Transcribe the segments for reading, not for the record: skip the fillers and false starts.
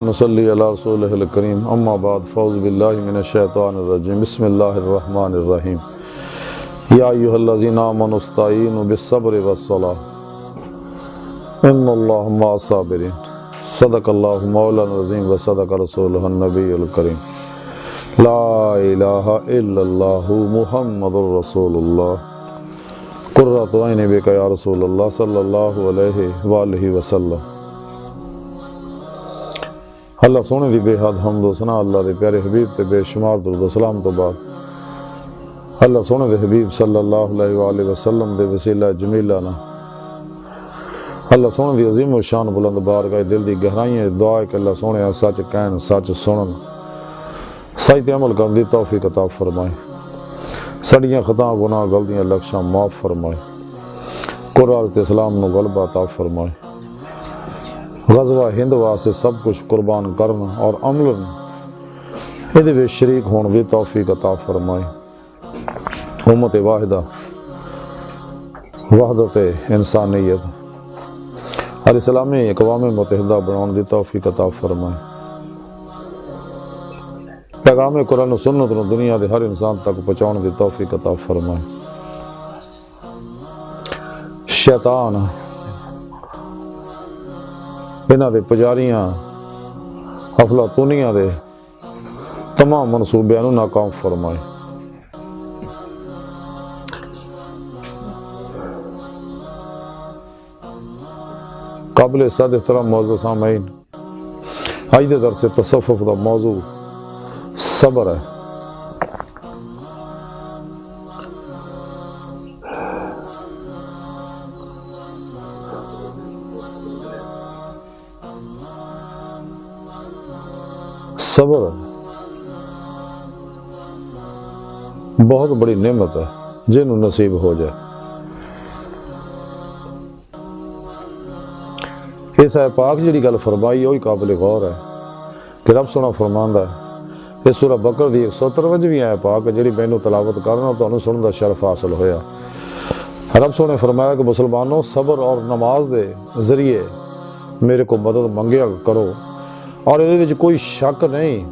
نصلی علی رسولہ الکریم اما بعد فاعوذ باللہ من الشیطان الرجیم بسم اللہ الرحمن الرحیم یا ایھا الذین آمنوا استعینوا بالصبر والصلاۃ ان اللہ مع الصابرین صدق اللہ مولانا العظیم وصدق رسولہ النبی الکریم لا الہ الا اللہ محمد رسول اللہ قرۃ عین بک یا رسول اللہ صلی اللہ علیہ وآلہ وسلم۔ اللہ سونے دی بے حد حمد و ثنا اللہ دے پیارے حبیب تے بے شمار درود و سلام تو بعد اللہ سونے دے حبیب صلی اللہ علیہ وآلہ وسلم دے وسیلہ جمیلہ نا اللہ سونے دی عظیم و شان بلند بارگاہ دل دی گہرائیاں دعا ہے کہ اللہ سونے سچ کہن سچ سنن صحیح تے عمل کرن دی توفیق عطا فرمائے، سڑیاں خطا گناہ غلطیاں لکشاں معاف فرمائے، قرآن تے اسلام نو غلبہ عطا فرمائے، غزوہ ہند واسطے سب کچھ قربان کرنا اور عملاً یہ بھی شریک ہون بھی توفیق عطا فرمائے، امت واحدہ وحدت انسانیت اور اسلامی اقوام متحدہ بناؤن دی توفیق عطا فرمائے، پیغام قرآن و سنت نو دنیا دے ہر انسان تک پہنچاؤن دی توفیق عطا فرمائے۔ شیطان انہاں دے پجاریاں افلاطونیاں دے تمام منصوبیاں نو ناکام فرمائے، قابل صد احترام معزز سامعین، آج دے درس تصوف دا موضوع صبر ہے۔ صبر بہت بڑی نعمت ہے جنہوں نصیب ہو جائے۔ اس آیت پاک جڑی گل فرمائی وہی قابل غور ہے کہ رب سونا فرماندا ہے اس سورہ بقرہ دی 153ویں آیت پاک جڑی مینوں تلاوت کرنا تانوں سنن دا شرف حاصل ہویا۔ رب سونے فرمایا کہ مسلمانوں صبر اور نماز دے ذریعے میرے کو مدد منگیا کرو، اور یہ وچ کوئی شک نہیں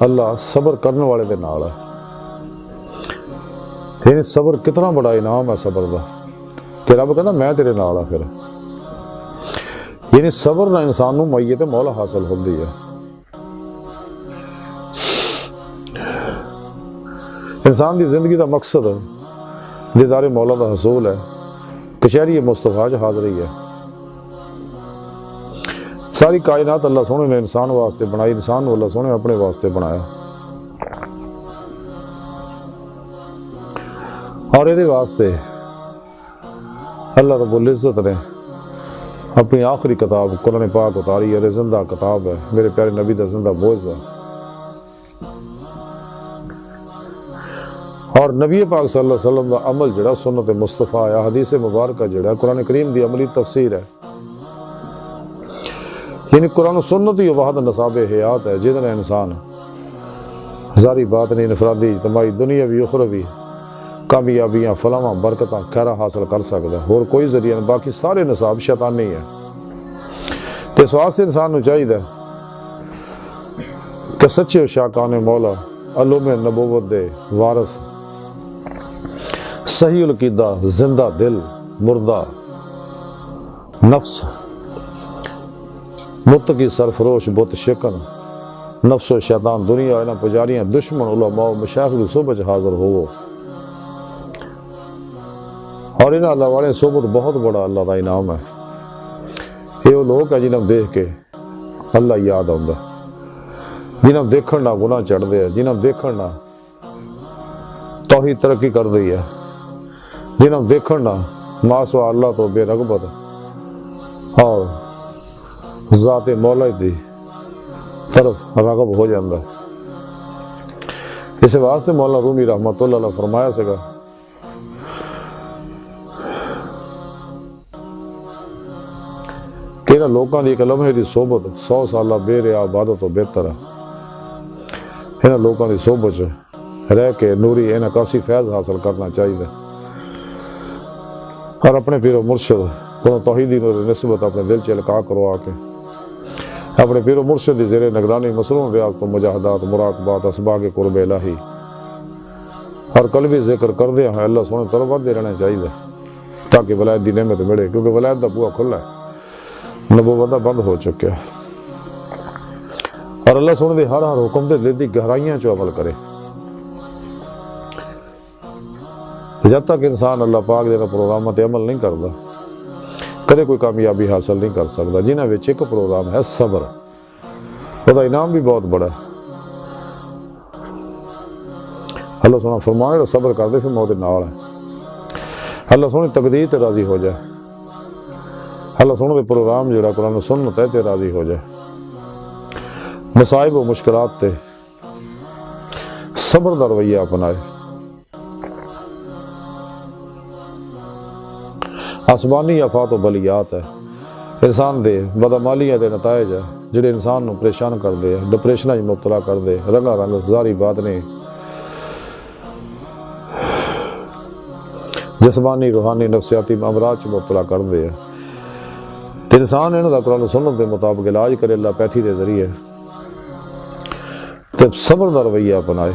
اللہ صبر کرنے والے دے نال ہے۔ یعنی صبر کتنا بڑا انعام ہے صبر دا کہ رب کہندا میں تیرے نال ہاں۔ پھر یعنی صبر نہ انسان نو معیت مولا حاصل ہوندی ہے۔ انسان دی زندگی دا مقصد دیدار مولا دا حصول ہے، کچہری مصطفیٰ چ حاضری ہے۔ ساری کائنات اللہ سونے نے انسان واسطے بنائی، انسان کو اللہ سونے نے اپنے واسطے بنایا، اور یہ واسطے اللہ رب العزت نے اپنی آخری کتاب قرآن پاک اتاری ہے۔ زندہ کتاب ہے، میرے پیارے نبی دا زندہ معجزہ، اور نبی پاک صلی اللہ علیہ وسلم دا عمل جڑا سنت مصطفیٰ ہے، حدیث مبارکہ جڑا قرآن کریم دی عملی تفسیر ہے۔ یعنی قرآن و سنت ہی واحد نصاب حیات ہے جہاں انسان ظاہری باطنی انفرادی اجتماعی دنیاوی اخروی کامیابیاں فلاحاں برکتاں خیرہ حاصل کر سکتا ہے، اور کوئی ذریعہ نہیں، باقی سارے نصاب شیطانی ہے۔ تو اس واسطے انسان نو چاہیے کہ سچے شاکان مولا علوم نبوت دے وارث صحیح العقیدہ زندہ دل مردہ نفس متقی سرفروش بت شکن نفس و شیطان دنیا انہاں پجاریاں دشمن علماء و مشاЙخ دی صحبت حاضر ہو، اور انہاں اللہ والے صحبت بہت بڑا اللہ دا انعام ہے۔ یہ وہ لوگ ہیں جنہاں دیکھ کے اللہ یاد آندا، جنہاں دیکھن نہ گناہ چڑھ دے، جنہاں دیکھن نہ توحید ترقی کر دی ہے، جنہاں دیکھن نہ ماسوا اللہ تو بے رغبت اور ذات مولا دی طرف راغب ہو جاندہ ہے۔ اس واسطے مولا رومی رحمت اللہ علیہ فرمایا سکا کہ انہاں لوکاں دی ایک لمحے دی صحبت 100 سالہ بے ریا عبادت تو بہتر ہے۔ انہاں لوکاں دی صحبت رہ کے نوری انعکاسی فیض حاصل کرنا چاہیے، اور اپنے پیر و مرشد کو توحیدی نور نسبت اپنے دل چلکا کروا کے اپنے پیر و مرشد دی زیر نگرانی مصنون ریاض تو مجاہدات مراقبات اسباق قرب الہی اور قلبی ذکر کر دیا ہے اللہ سونے طرف دے رہنا چاہیے تاکہ ولایت دی نعمت ملے، کیونکہ ولایت دا بوا کھلا ہے، نبوت دا بند ہو چکا ہے۔ اور اللہ سونے دے ہر حکم دے دل دی گہرائیاں چو عمل کرے۔ جب تک انسان اللہ پاک دے پروگرامات عمل نہیں کرتا کدے کوئی کامیابی حاصل نہیں کر سکتا۔ جنہاں وچ ایک پروگرام ہے صبر، وہ دا انعام بھی بہت بڑا ہے۔ اللہ سونا فرمایا جڑا صبر کر دے پھر موت نال ہے۔ اللہ سونے تقدیر تے راضی ہو جائے، اللہ سونے دے پروگرام جڑا قرآن و سنت ہے تے راضی ہو جائے۔ مصائب و مشکلات تے صبر دا رویہ اپنائے۔ آسمانی آفات و بلیات ہے، انسان دے بدعمالیاں دے نتائج ہے جڑے انسان نو پریشان کر دے، ڈپریشن وچ مبتلا کر دے، رنگا رنگ ظاہری بات نہیں، جسمانی روحانی نفسیاتی امراض چ مبتلا کر دے۔ انسان انہاں دا قرآن و سنت دے مطابق علاج کرے اللہ پیتھی دے ذریعے، تے صبر دا رویہ اپنائے،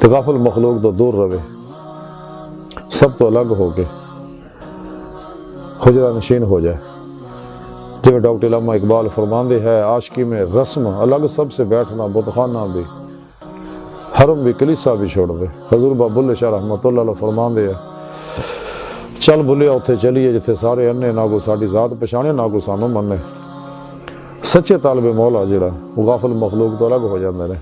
تے غافل مخلوق تو دور رہے، سب تو الگ ہو کے حجرہ نشین ہو جائے۔ جو ڈاکٹر علما اقبال فرماندے ہے عاشقی میں رسم الگ سب سے بیٹھنا، بتخانہ بھی حرم بھی کلیسا بھی چھوڑ دے۔ حضور بابا بلے شاہ رحمۃ اللہ علیہ فرماندے ہے چل بلیا اتھے چلیے جتھے سارے انے، نہ کو ساڈی ذات پچھانے نہ کو سانو مننے۔ سچے طالب مولا جڑا وہ غافل مخلوق تو الگ ہو جاندے نے،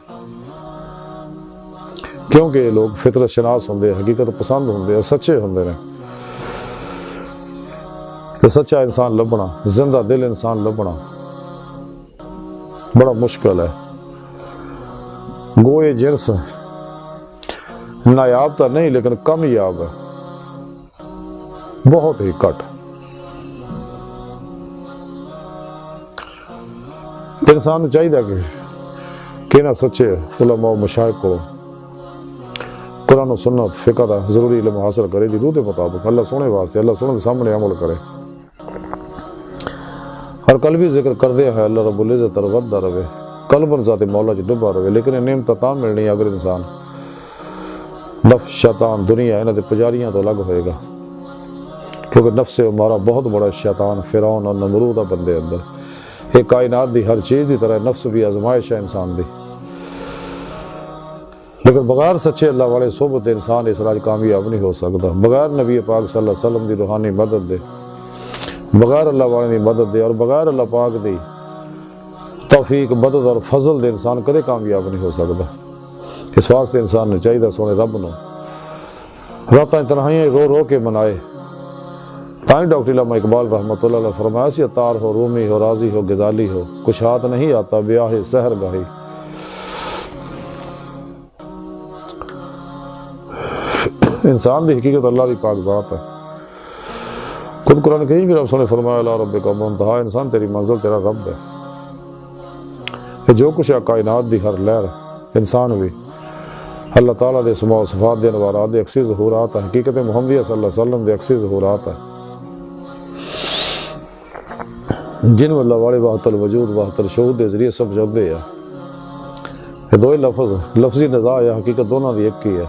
کیونکہ یہ لوگ فطرت شناس ہوندے، حقیقت پسند ہوندے، سچے ہوندے نے۔ تو سچا انسان لبنا، زندہ دل انسان لبنا بڑا مشکل ہے۔ گوئے جنس نایاب تو نہیں لیکن کامیاب ہے، بہت ہی کٹ۔ انسان چاہیے کہ نہ سچے علماء و مشاغ کو قرآن و سنت فقہ دا ضروری علم حاصل کرے دی روح دے مطابق اللہ سونے واسطے، اللہ سونے دے سامنے عمل کرے اور قلبی ذکر کر دیا ہے اللہ رب العزت ترغدہ رہے، قلباً ذات مولا جی ڈبا رہے۔ لیکن یہ نعمت تاں ملنی اگر انسان نفس شیطان دنیا انہاں دے پجاریاں تو الگ ہوئے گا، کیونکہ نفس ہمارا بہت بڑا شیطان فرعون اور نمرود بندے اندر۔ ایک کائنات دی ہر چیز دی طرح نفس بھی آزمائش ہے انسان دی، لیکن بغیر سچے اللہ والے صحبت انسان اس راج کامیاب نہیں ہو سکتا۔ بغیر نبی پاک صلی اللہ علیہ وسلم دی روحانی مدد دے، بغیر اللہ والے دی مدد دے اور بغیر اللہ پاک دی توفیق مدد اور فضل دے انسان کدے کامیاب نہیں ہو سکتا۔ اس واسطے انسان نے چاہیے سونے رب نو راتاں تنہائیاں رو رو کے منائے۔ تائیں ڈاکٹر علما اقبال رحمۃ اللہ علیہ فرمایا سی اتار ہو، رومی ہو، رازی ہو، غزالی ہو، کچھ ہاتھ نہیں آتا بیاہ سحر گاہی۔ انسان دی حقیقت اللہ دی پاک ذات ہے۔ خود قرآن کریم رب نے فرمایا لا رب کا منتہا، انسان تیری منزل تیرا رب ہے۔ جو کچھ ہے کائنات دی ہر لہر، انسان بھی اللہ تعالیٰ دے اسماء و صفات دے انوارات دے عکسی ظہورات ہے، حقیقت محمدیہ صلی اللہ علیہ وسلم دے عکسی ظہورات ہے، جن میں اللہ والے وحدت الوجود وحدت الشہود دے ذریعے سب جاندے ہیں۔ یہ دو لفظ لفظی نزاع ہے، حقیقت دونوں دی ایک ہی ہے۔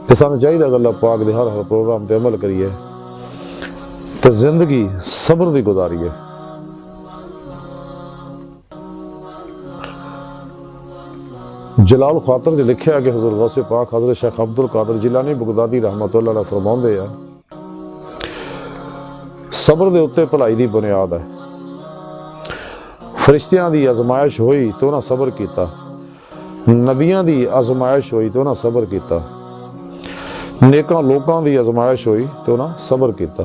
تو سانو چاہیے کہ اللہ پاک دے ہر پروگرام تے عمل کریے تو زندگی صبر دی گزاریے۔ جلال خاطر جو لکھیا ہے کہ حضور غوث پاک حضرت شیخ عبد القادر جیلانی بغدادی رحمۃ اللہ علیہ فرماندے ہیں صبر دے اتے بھلائی دی بنیاد ہے۔ فرشتیاں دی آزمائش ہوئی تو انہاں صبر کیتا، نبیاں دی آزمائش ہوئی تو انہاں صبر کیتا، نیکاں لوکاں دی آزمائش ہوئی تو انہاں صبر کیتا۔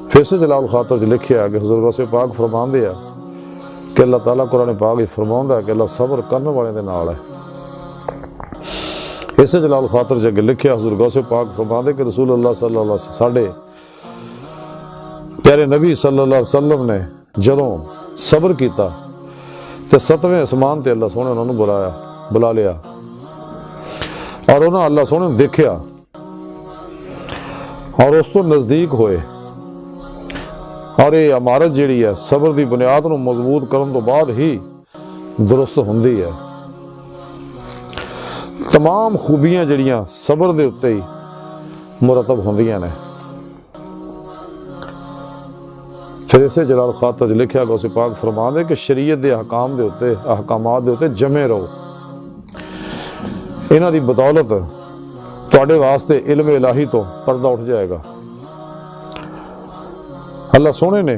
پھر سے جلال خاطر جو لکھیا ہے کہ حضور غوث پاک فرماندے ہیں کہ اللہ تعالیٰ قرآن پاک فرماؤندا ہے کہ اللہ صبر کرنے والے دے نال ہے۔ اسے جلال خاطر جگہ لکھیا حضور غوث پاک فرماندے کہ رسول اللہ صلی اللہ علیہ وسلم ساڈے پیارے نبی صلی اللہ علیہ وسلم نے جدوں صبر کیتا تے 7ویں اسمان تے اللہ سونے انہوں نے بلا لیا اور انہاں اللہ سونے نے دیکھیا، اور اس تو نزدیک ہوئے. اور یہ عمارت جیڑی ہے صبر دی بنیاد نو مضبوط کرن تو بعد ہی درست ہوندی ہے. تمام خوبیاں جڑیاں صبر دے اتے ہی مرتب ہوندیاں نے. پھر اسے جلال خاطر لکھیا گا اسے پاک فرما دے کہ شریعت دے احکامات دے اتے جمے رہو. انہاں دی بدولت تواڈے واسطے علم الہی تو پردہ اٹھ جائے گا. اللہ سونے نے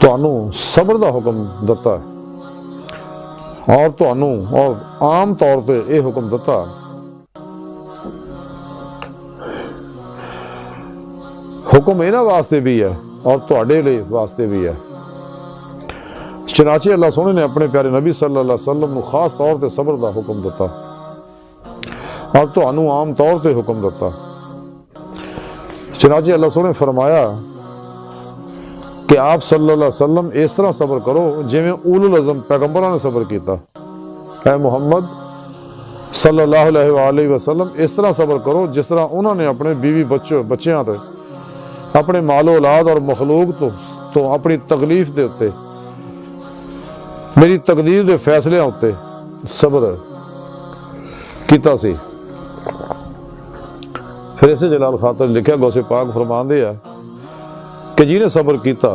تانوں صبر دا حکم دتا ہے اور تانوں اور عام طور پہ یہ حکم دتا حکم انہاں واسطے بھی ہے اور تواڈے لئے واسطے بھی ہے. چنانچہ اللہ سونے نے اپنے پیارے نبی صلی اللہ علیہ وسلم خاص طور تے صبر دا حکم دتا اور تانوں عام طور تے حکم دتا. چنانچہ اللہ سونے فرمایا کہ آپ صلی اللہ علیہ وسلم اس طرح صبر کرو جویں اولو العزم پیغمبراں نے صبر کیتا. اے محمد صلی اللہ علیہ وآلہ وسلم اس طرح صبر کرو جس طرح انہوں نے اپنے بیوی بچیاں تے اپنے مال و اولاد اور مخلوق تو اپنی تکلیف دے اتے میری تقدیر دے فیصلے ہوتے صبر کیتا سی. پھر اسے جلال خاطر لکھیا گوسے پاک فرمان دے ہے کہ جی نے صبر کیتا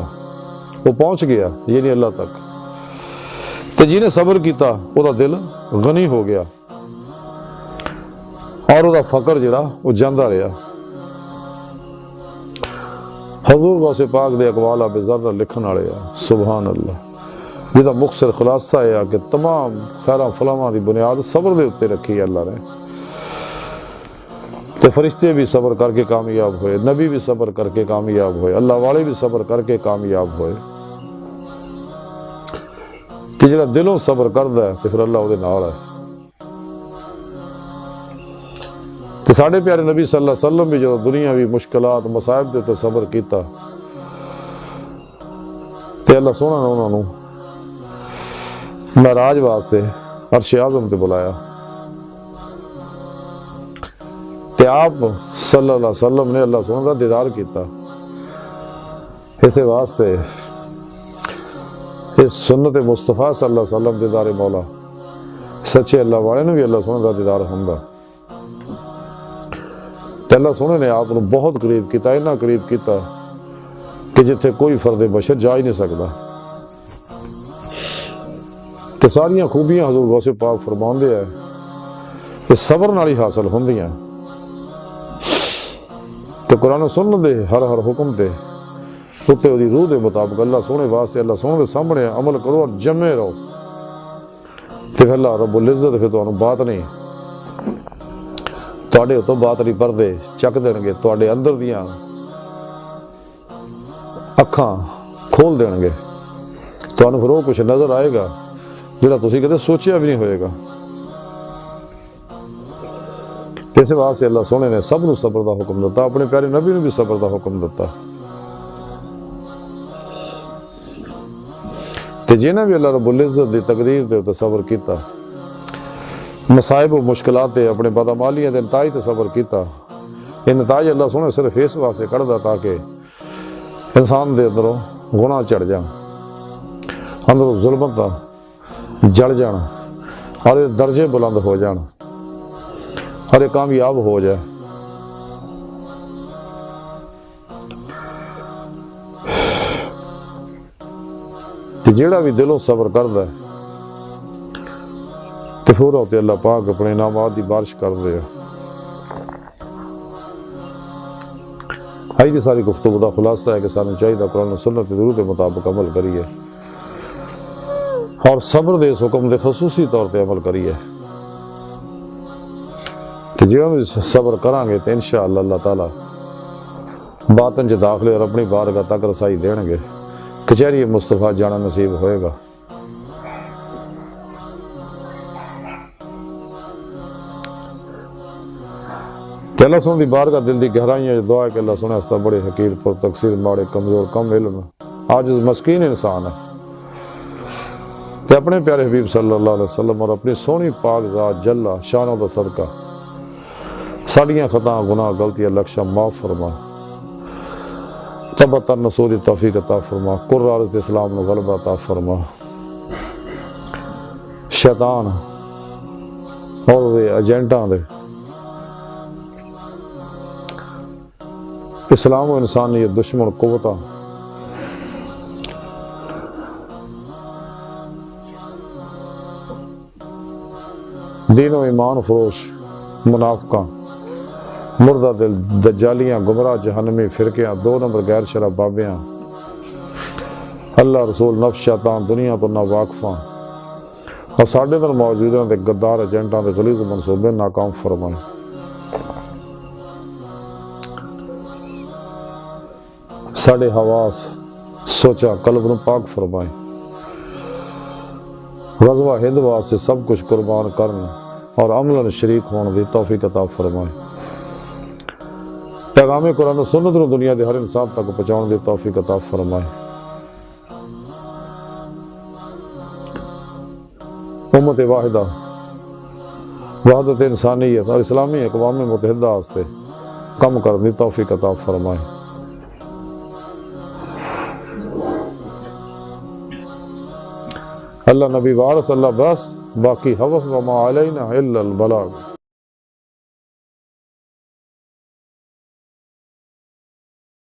وہ پہنچ گیا یعنی اللہ تک، تے جی نے صبر کیتا وہ دا دل غنی ہو گیا اور وہ دا فقر جڑا وہ جاندہ رہا. حضور غوث پاک دے اقوال اب ذرہ لکھن والے ہیں سبحان اللہ، جہاں مختصر خلاصہ ہے کہ تمام خیراں فلاواں دی بنیاد صبر دے اتے رکھی ہے اللہ نے. تے فرشتے بھی صبر کر کے کامیاب ہوئے، نبی بھی صبر کر کے کامیاب ہوئے، اللہ والے بھی صبر کر کے کامیاب ہوئے. تے جڑا دلوں صبر کردا ہے تے پھر اللہ او دے نال ہے. تے ساڈے پیارے نبی صلی اللہ علیہ وسلم بھی جدوں دنیاوی مشکلات مصائب دے تے صبر کیتا تے اللہ سونا نے انہاں نوں معراج واسطے عرش اعظم تے بلایا. تے آپ صلی اللہ علیہ وسلم نے اللہ سونا دا دیدار کیتا. اسے واسطے اس سنت مصطفیٰ صلی اللہ علیہ وسلم دیدار مولا سچے اللہ والے نے بھی اللہ سونا دا دیدار ہوندا. تے اللہ سونے نے آپ نوں بہت قریب کیتا، اتنا قریب کیتا کہ جتھے کوئی فرد بشر جا ہی نہیں سکدا. تے ساریاں خوبیاں حضور غوث پاک فرماندے ہیں کہ صبر نال ہی حاصل ہوندیاں. تو قرآن و سنت دے ہر حکم دے اتے دی روح دے مطابق اللہ سونے واسطے اللہ سونے دے سامنے عمل کرو اور جمے رہو. تے پھر اللہ رب العزت پھر تانوں بات نہیں تواڈے تو بات نہیں پردے چک دین گے، تواڈے اندر دیاں اکھاں کھول دین گے، تانوں پھر وہ کچھ نظر آئے گا جڑا تسی کدے سوچیا بھی نہیں ہوئے گا. اس واسطے اللہ سونے نے سب نو صبر دا حکم دیتا، اپنے پیارے نبی نے بھی صبر دا حکم دیتا. تے جنہیں بھی اللہ رب العزت دی تقدیر دے تے صبر کیتا، مصائب و مشکلات تے اپنے بدعمالیاں دے نتائج تے صبر کیتا، یہ نتائج اللہ سونے صرف اس واسطے کڑدا تاکہ انسان دے اندروں گناہ چڑھ جان، اندروں ظلمت جڑ جان اور درجے بلند ہو جان اور یہ کامیاب ہو جائے. تے جیڑا بھی دلوں صبر کردا ہے تے پورا تے اللہ پاک اپنے انعامات دی بارش کر دے. آئی دی ساری گفتگو دا خلاصہ ہے کہ سانوں چاہیے قرآن و سنت درود کے مطابق عمل کریے اور صبر دے اس حکم دے خصوصی طور پہ عمل کریے. تے جیڑا بھی صبر کران گے تے انشاءاللہ اللہ تعالیٰ باطن چ داخلے اور اپنی بارگاہ تک رسائی دین گے، کچہری مصطفیٰ جانا نصیب ہوئے گا. تے اللہ سن دی بارگاہ دل دی گہرائیاں دعا ہے کہ اللہ سنے ہستا بڑے حقیر پر تقصیر ماڑے کمزور کم علم عاجز مسکین انسان ہے. تے اپنے پیارے حبیب صلی اللہ علیہ وسلم اور اپنی سونی پاک ذات جل شانہ دا صدقہ ساڑیاں خطاں گناہ غلطیاں لکشاں معاف فرما، تبتر نصور دی توفیق عطا فرما، قرہ عرض دے اسلام نو غلبہ عطا فرما، شیطان اور دے ایجنٹاں دے اسلام و انسانیت دشمن قوتاں دین و ایمان فروش منافقاں مردہ دل دجالیاں گمراہ جہنمی فرقیاں 2 نمبر غیر شرع بابیاں اللہ رسول نفس شیطان دنیا تو نہ واقفاں اور ساڑھے در موجودوں دے غدار ایجنٹاں دے غلیظ منصوبے ناکام فرمائے۔ ساڑھے حواس سوچا قلب نو پاک فرمائے، غزوہ ہند واسطے سب کچھ قربان کرنا اور عملاً شریک ہونے دی توفیق عطا فرمائے۔ پیغام قرآن و سنت نو دنیا دے ہر انسان تک پہنچاؤن دی توفیق عطا فرمائے۔ امت واحدہ وحدت انسانیت اور اسلامی اقوام متحدہ واسطے کم کرنے دی توفیق عطا فرمائے۔ اللہ نبی وارث اللہ بس باقی حوث وما علینا الا البلاغ۔